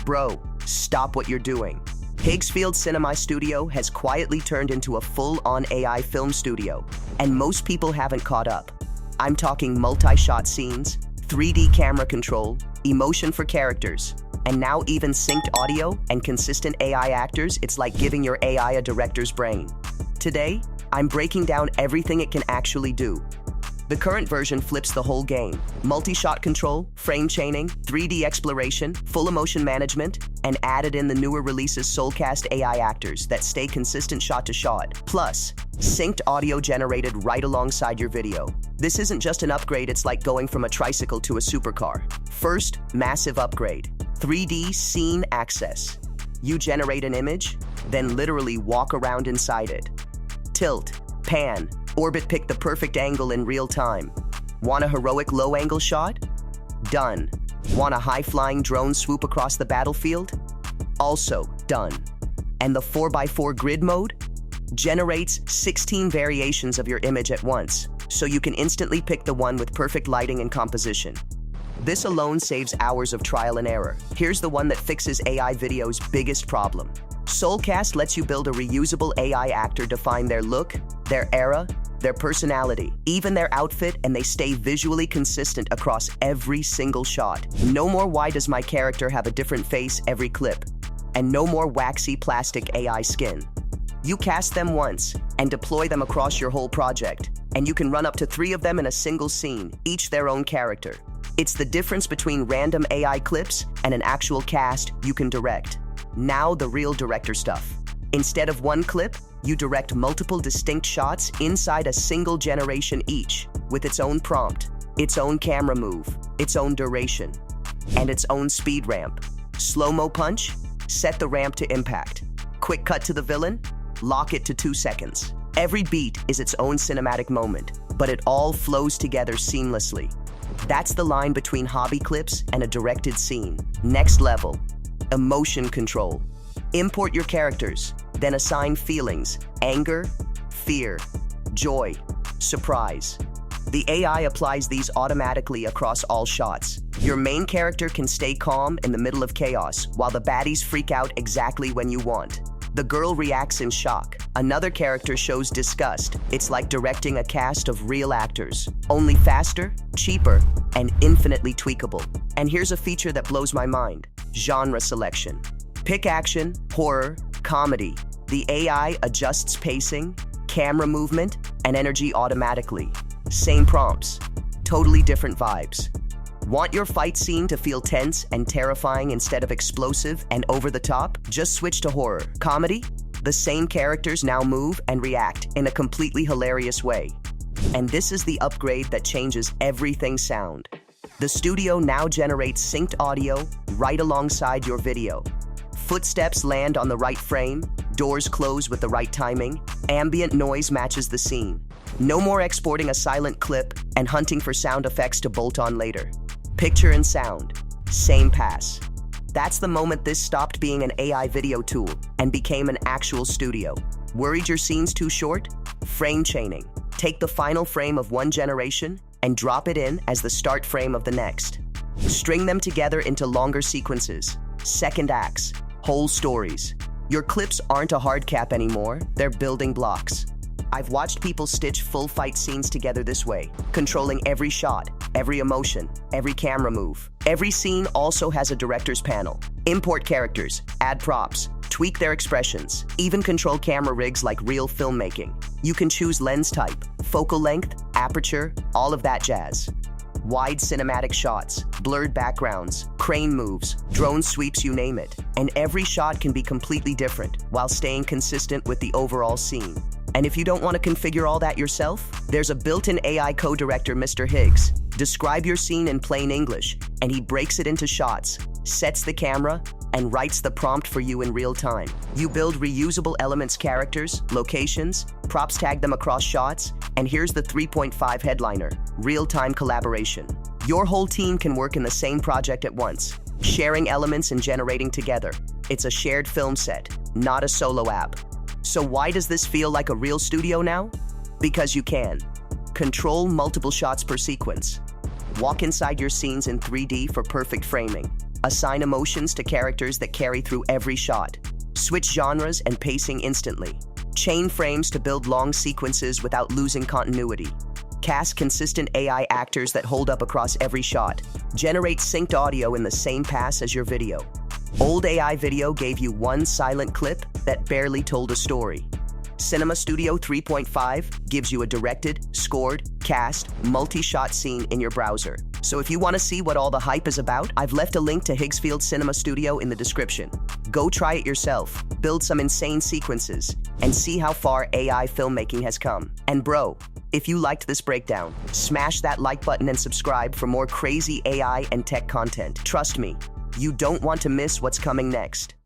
Bro, stop what you're doing. Higgsfield Cinema Studio has quietly turned into a full-on AI film studio, and most people haven't caught up. I'm talking multi-shot scenes, 3D camera control, emotion for characters, and now even synced audio and consistent AI actors. It's like giving your AI a director's brain. Today, I'm breaking down everything it can actually do. The current version flips the whole game. Multi-shot control, frame chaining, 3D exploration, full emotion management, and added in the newer releases Soulcast AI actors that stay consistent shot to shot. Plus, synced audio generated right alongside your video. This isn't just an upgrade, it's like going from a tricycle to a supercar. First, massive upgrade. 3D scene access. You generate an image, then literally walk around inside it. Tilt, pan, orbit pick the perfect angle in real time. Want a heroic low-angle shot? Done. Want a high-flying drone swoop across the battlefield? Also done. And the 4x4 grid mode? Generates 16 variations of your image at once, so you can instantly pick the one with perfect lighting and composition. This alone saves hours of trial and error. Here's the one that fixes AI video's biggest problem. Soulcast lets you build a reusable AI actor, define their look, their era, their personality, even their outfit, and they stay visually consistent across every single shot. No more why does my character have a different face every clip, and no more waxy plastic AI skin. You cast them once and deploy them across your whole project, and you can run up to 3 of them in a single scene, each their own character. It's the difference between random AI clips and an actual cast you can direct. Now the real director stuff. Instead of one clip, you direct multiple distinct shots inside a single generation each, with its own prompt, its own camera move, its own duration, and its own speed ramp. Slow-mo punch? Set the ramp to impact. Quick cut to the villain? Lock it to 2 seconds. Every beat is its own cinematic moment, but it all flows together seamlessly. That's the line between hobby clips and a directed scene. Next level. Emotion control. Import your characters, then assign feelings: anger, fear, joy, surprise. The AI applies these automatically across all shots. Your main character can stay calm in the middle of chaos, while the baddies freak out exactly when you want. The girl reacts in shock. Another character shows disgust. It's like directing a cast of real actors, only faster, cheaper, and infinitely tweakable. And here's a feature that blows my mind: genre selection. Pick action, horror, comedy. The AI adjusts pacing, camera movement, and energy automatically. Same prompts, totally different vibes. Want your fight scene to feel tense and terrifying instead of explosive and over the top? Just switch to horror. Comedy? The same characters now move and react in a completely hilarious way. And this is the upgrade that changes everything: sound. The studio now generates synced audio right alongside your video. Footsteps land on the right frame, doors close with the right timing, ambient noise matches the scene. No more exporting a silent clip and hunting for sound effects to bolt on later. Picture and sound, same pass. That's the moment this stopped being an AI video tool and became an actual studio. Worried your scene's too short? Frame chaining. Take the final frame of one generation and drop it in as the start frame of the next. String them together into longer sequences, second acts, whole stories. Your clips aren't a hard cap anymore, they're building blocks. I've watched people stitch full fight scenes together this way, controlling every shot, every emotion, every camera move. Every scene also has a director's panel. Import characters, add props, tweak their expressions, even control camera rigs like real filmmaking. You can choose lens type, focal length, aperture, all of that jazz. Wide cinematic shots, blurred backgrounds, crane moves, drone sweeps, you name it. And every shot can be completely different while staying consistent with the overall scene. And if you don't want to configure all that yourself, there's a built-in AI co-director, Mr. Higgs. Describe your scene in plain English, and he breaks it into shots, sets the camera, and writes the prompt for you in real time. You build reusable elements, characters, locations, props, tag them across shots, and here's the 3.5 headliner: real-time collaboration. Your whole team can work in the same project at once, sharing elements and generating together. It's a shared film set, not a solo app. So why does this feel like a real studio now? Because you can. Control multiple shots per sequence. Walk inside your scenes in 3D for perfect framing. Assign emotions to characters that carry through every shot. Switch genres and pacing instantly. Chain frames to build long sequences without losing continuity. Cast consistent AI actors that hold up across every shot. Generate synced audio in the same pass as your video. Old AI video gave you one silent clip that barely told a story. Cinema Studio 3.5 gives you a directed, scored, cast, multi-shot scene in your browser. So if you want to see what all the hype is about, I've left a link to Higgsfield Cinema Studio in the description. Go try it yourself, build some insane sequences, and see how far AI filmmaking has come. And bro, if you liked this breakdown, smash that like button and subscribe for more crazy AI and tech content. Trust me, you don't want to miss what's coming next.